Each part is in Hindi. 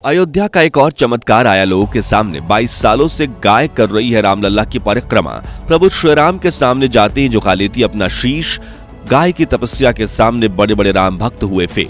अयोध्या का एक और चमत्कार आया लोगों के सामने। 22 सालों से गाय कर रही है रामलला की परिक्रमा। प्रभु श्री राम के सामने जाते ही झुका लेती अपना शीश। गाय की तपस्या के सामने बड़े बड़े राम भक्त हुए फेल।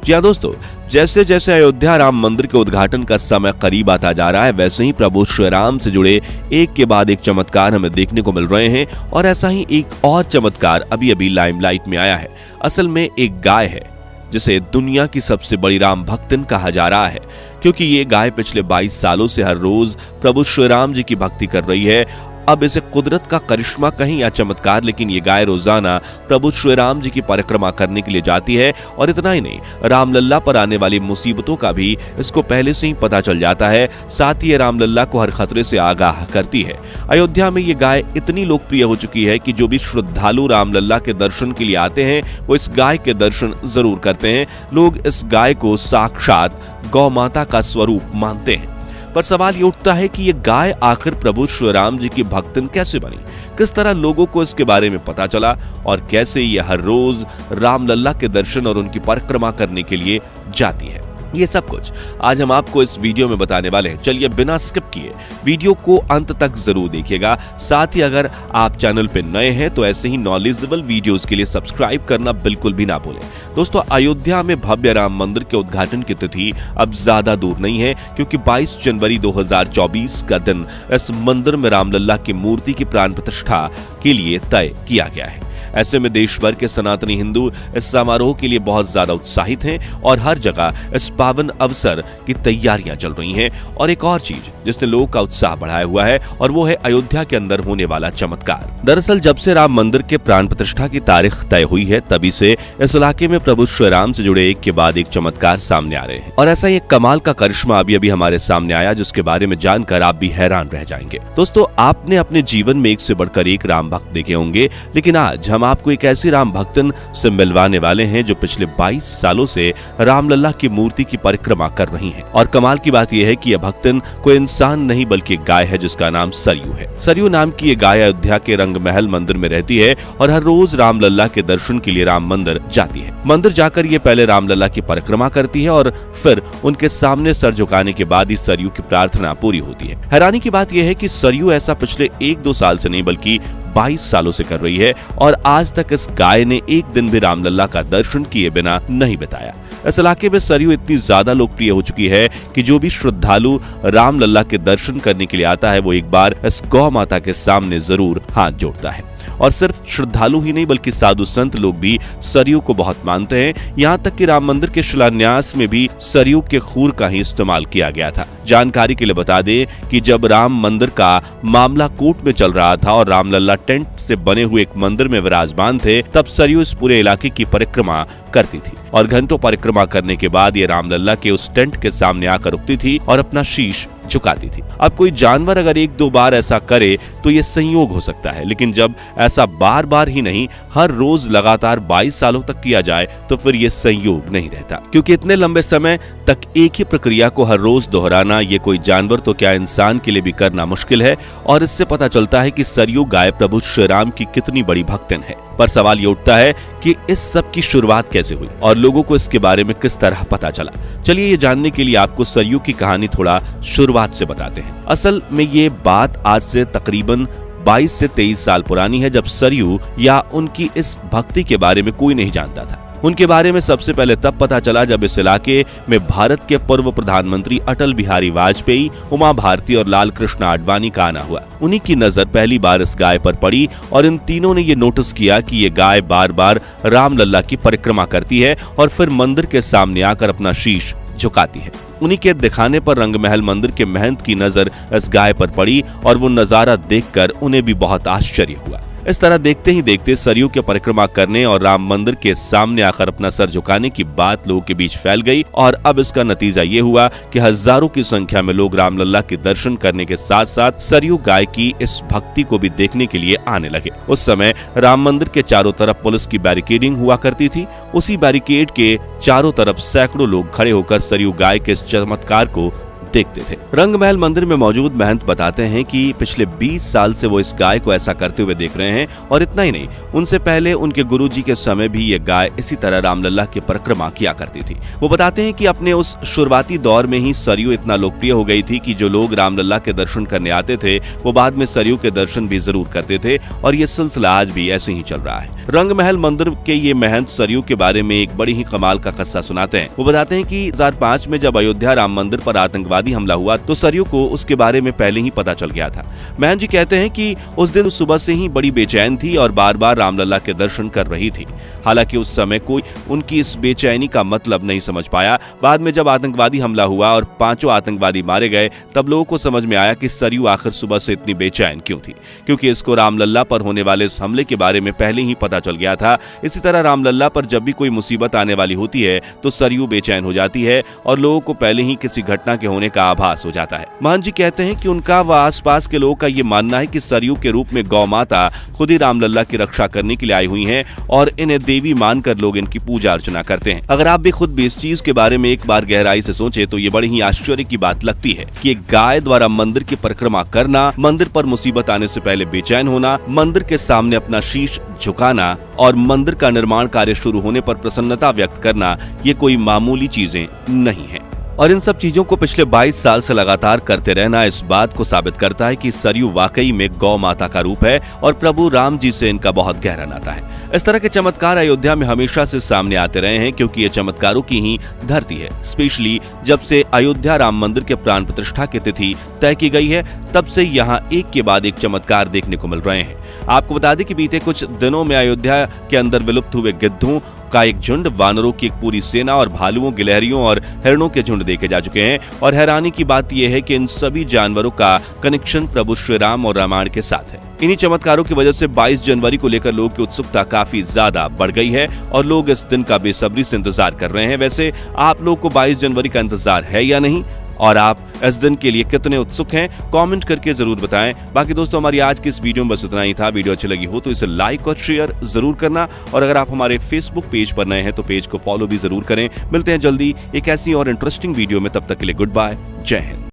जी हाँ दोस्तों, जैसे जैसे अयोध्या राम मंदिर के उद्घाटन का समय करीब आता जा रहा है, वैसे ही प्रभु श्री राम से जुड़े एक के बाद एक चमत्कार हमें देखने को मिल रहे हैं। और ऐसा ही एक और चमत्कार अभी अभी लाइमलाइट में आया है। असल में एक गाय है जिसे दुनिया की सबसे बड़ी राम भक्तिन कहा जा रहा है, क्योंकि ये गाय पिछले 22 सालों से हर रोज प्रभु श्री राम जी की भक्ति कर रही है। अब इसे कुदरत का करिश्मा कहीं या चमत्कार, लेकिन ये गाय रोजाना प्रभु श्री राम जी की परिक्रमा करने के लिए जाती है। और इतना ही नहीं, रामलला पर आने वाली मुसीबतों का भी इसको पहले से ही पता चल जाता है। साथ ही ये रामलला को हर खतरे से आगाह करती है। अयोध्या में ये गाय इतनी लोकप्रिय हो चुकी है कि जो भी श्रद्धालु रामलला के दर्शन के लिए आते हैं वो इस गाय के दर्शन जरूर करते हैं। लोग इस गाय को साक्षात गौ माता का स्वरूप मानते हैं। पर सवाल ये उठता है कि ये गाय आखिर प्रभु श्री राम जी की भक्तिन कैसे बनी, किस तरह लोगों को इसके बारे में पता चला और कैसे ये हर रोज रामलला के दर्शन और उनकी परिक्रमा करने के लिए जाती है। ये सब कुछ आज हम आपको इस वीडियो में बताने वाले हैं। चलिए बिना स्किप किए वीडियो को अंत तक जरूर देखिएगा। साथ ही अगर आप चैनल पे नए हैं तो ऐसे ही नॉलेजेबल वीडियोस के लिए सब्सक्राइब करना बिल्कुल भी ना भूलें। दोस्तों, अयोध्या में भव्य राम मंदिर के उद्घाटन की तिथि अब ज्यादा दूर नहीं है, क्योंकि 22 जनवरी 2024 का दिन इस मंदिर में रामलला की मूर्ति की प्राण प्रतिष्ठा के लिए तय किया गया है। ऐसे में देश भर के सनातनी हिंदू इस समारोह के लिए बहुत ज्यादा उत्साहित हैं और हर जगह इस पावन अवसर की तैयारियां चल रही हैं। और एक और चीज जिसने लोगों का उत्साह बढ़ाया हुआ है और वो है अयोध्या के अंदर होने वाला चमत्कार। दरअसल जब से राम मंदिर के प्राण प्रतिष्ठा की तारीख तय हुई है, तभी से इस इलाके में प्रभु श्री राम से जुड़े एक के बाद एक चमत्कार सामने आ रहे हैं। और ऐसा एक कमाल का करिश्मा अभी अभी हमारे सामने आया, जिसके बारे में जानकर आप भी हैरान रह जाएंगे। दोस्तों, आपने अपने जीवन में एक से बढ़कर एक राम भक्त देखे होंगे, लेकिन आज हम आपको एक ऐसी राम भक्तन से मिलवाने वाले हैं जो पिछले 22 सालों से रामलला की मूर्ति की परिक्रमा कर रही हैं। और कमाल की बात यह है कि यह भक्तन कोई इंसान नहीं बल्कि एक गाय है, जिसका नाम सरयू है। सरयू नाम की ये गाय अयोध्या के रंगमहल मंदिर में रहती है और हर रोज रामलला के दर्शन के लिए राम मंदिर जाती है। मंदिर जाकर ये पहले रामलला की परिक्रमा करती है और फिर उनके सामने सर झुकाने के बाद ही सरयू की प्रार्थना पूरी होती है। हैरानी की बात यह है कि सरयू ऐसा पिछले 1-2 साल से नहीं बल्कि 22 सालों से कर रही है और आज तक इस गाय ने एक दिन भी रामलला का दर्शन किए बिना नहीं बिताया। इस इलाके में सरयू इतनी ज्यादा लोकप्रिय हो चुकी है कि जो भी श्रद्धालु रामलला के दर्शन करने के लिए आता है वो एक बार इस गौ माता के सामने जरूर हाथ जोड़ता है। और सिर्फ श्रद्धालु ही नहीं बल्कि साधु संत लोग भी सरयू को बहुत मानते हैं। यहाँ तक कि राम मंदिर के शिलान्यास में भी सरयू के खूर का ही इस्तेमाल किया गया था। जानकारी के लिए बता दें कि जब राम मंदिर का मामला कोर्ट में चल रहा था और रामलला टेंट से बने हुए एक मंदिर में विराजमान थे, तब सरयू इस पूरे इलाके की परिक्रमा करती थी और घंटों परिक्रमा करने के बाद ये रामलला के उस टेंट के सामने आकर रुकती थी और अपना शीश झुकाती थी। अब कोई जानवर अगर 1-2 बार ऐसा करे तो ये संयोग हो सकता है, लेकिन जब ऐसा बार बार ही नहीं हर रोज लगातार 22 सालों तक किया जाए तो फिर ये संयोग नहीं रहता, क्योंकि इतने लंबे समय तक एक ही प्रक्रिया को हर रोज दोहराना ये कोई जानवर तो क्या इंसान के लिए भी करना मुश्किल है। और इससे पता चलता है कि सरयू गाय प्रभु श्री राम की कितनी बड़ी भक्तिन है। पर सवाल ये उठता है कि इस सब की शुरुआत कैसे हुई और लोगों को इसके बारे में किस तरह पता चला। चलिए ये जानने के लिए आपको सरयू की कहानी थोड़ा शुरुआत से बताते हैं। असल में ये बात आज से तकरीबन 22 से 23 साल पुरानी है, जब सरयू या उनकी इस भक्ति के बारे में कोई नहीं जानता था। उनके बारे में सबसे पहले तब पता चला जब इस इलाके में भारत के पूर्व प्रधानमंत्री अटल बिहारी वाजपेयी, उमा भारती और लाल कृष्ण आडवाणी का आना हुआ। उन्हीं की नजर पहली बार इस गाय पर पड़ी और इन तीनों ने ये नोटिस किया कि ये गाय बार बार रामलला की परिक्रमा करती है और फिर मंदिर के सामने आकर अपना शीश झुकाती है। उन्हीं के दिखाने पर रंगमहल मंदिर के महंत की नजर इस गाय पर पड़ी और वो नजारा देखकर उन्हें भी बहुत आश्चर्य हुआ। इस तरह देखते ही देखते सरयू के परिक्रमा करने और राम मंदिर के सामने आकर अपना सर झुकाने की बात लोगों के बीच फैल गई और अब इसका नतीजा ये हुआ कि हजारों की संख्या में लोग रामलला के दर्शन करने के साथ साथ सरयू गाय की इस भक्ति को भी देखने के लिए आने लगे। उस समय राम मंदिर के चारों तरफ पुलिस की बैरिकेडिंग हुआ करती थी। उसी बैरिकेड के चारों तरफ सैकड़ों लोग खड़े होकर सरयू गाय के इस चमत्कार को देखते थे। रंगमहल मंदिर में मौजूद महंत बताते हैं कि पिछले 20 साल से वो इस गाय को ऐसा करते हुए देख रहे हैं और इतना ही नहीं, उनसे पहले उनके गुरुजी के समय भी ये गाय इसी तरह रामलला की परिक्रमा किया करती थी। वो बताते हैं कि अपने उस शुरुआती दौर में ही सरयू इतना लोकप्रिय हो गई थी कि जो लोग रामलला के दर्शन करने आते थे वो बाद में सरयू के दर्शन भी जरूर करते थे और ये सिलसिला आज भी ऐसे ही चल रहा है। रंगमहल मंदिर के ये महंत सरयू के बारे में एक बड़ी ही कमाल का किस्सा सुनाते हैं। वो बताते हैं कि 2005 में जब अयोध्या राम मंदिर पर आतंकवादी हमला हुआ तो सरयू को उसके बारे में पहले ही पता चल गया था। महंत जी कहते हैं कि उस दिन सुबह से ही बड़ी बेचैन थी और बार बार रामलला के दर्शन कर रही थी। हालांकि उस समय कोई उनकी इस बेचैनी का मतलब नहीं समझ पाया। बाद में जब आतंकवादी हमला हुआ और 5 आतंकवादी मारे गए तब लोगों को समझ में आया कि सरयू आखिर सुबह से इतनी बेचैन क्यों थी, क्योंकि इसको रामलला पर होने वाले इस हमले के बारे में पहले ही पता चल गया था। इसी तरह रामलला पर जब भी कोई मुसीबत आने वाली होती है तो सरयू बेचैन हो जाती है और लोगों को पहले ही किसी घटना के होने का आभास हो जाता है। महंत जी कहते हैं कि उनका व आसपास के लोगों का ये मानना है कि सरयू के रूप में गौ माता खुद ही रामलला की रक्षा करने के लिए आई हुई हैं और इन्हें देवी मानकर लोग इनकी पूजा अर्चना करते हैं। अगर आप भी खुद भी इस चीज के बारे में एक बार गहराई से सोचे तो ये बड़ी ही आश्चर्य की बात लगती है कि एक गाय द्वारा मंदिर की परिक्रमा करना, मंदिर पर मुसीबत आने से पहले बेचैन होना, मंदिर के सामने अपना शीश झुकाना और मंदिर का निर्माण कार्य शुरू होने पर प्रसन्नता व्यक्त करना, ये कोई मामूली चीजें नहीं है। और इन सब चीजों को पिछले 22 साल से लगातार करते रहना इस बात को साबित करता है कि सरयू वाकई में गौ माता का रूप है और प्रभु राम जी से इनका बहुत गहरा नाता है। इस तरह के चमत्कार अयोध्या में हमेशा से सामने आते रहे हैं क्योंकि ये चमत्कारों की ही धरती है। स्पेशली जब से अयोध्या राम मंदिर के प्राण प्रतिष्ठा की तिथि तय की गई है तब से यहाँ एक के बाद एक चमत्कार देखने को मिल रहे हैं। आपको बता दें कि बीते कुछ दिनों में अयोध्या के अंदर विलुप्त हुए गिद्धों का एक झुंड, वानरों की एक पूरी सेना और भालुओं, गिलहरियों और हिरणों के झुंड देखे जा चुके हैं। और हैरानी की बात यह है कि इन सभी जानवरों का कनेक्शन प्रभु श्री राम और रामायण के साथ है। इन्हीं चमत्कारों की वजह से 22 जनवरी को लेकर लोगों की उत्सुकता काफी ज्यादा बढ़ गई है और लोग इस दिन का बेसब्री से इंतजार कर रहे हैं। वैसे आप लोग को 22 जनवरी का इंतजार है या नहीं, और आप इस दिन के लिए कितने उत्सुक हैं, कमेंट करके जरूर बताएं। बाकी दोस्तों, हमारी आज की इस वीडियो में बस इतना ही था। वीडियो अच्छी लगी हो तो इसे लाइक और शेयर जरूर करना और अगर आप हमारे फेसबुक पेज पर नए हैं तो पेज को फॉलो भी जरूर करें। मिलते हैं जल्दी एक ऐसी और इंटरेस्टिंग वीडियो में, तब तक के लिए गुड बाय, जय हिंद।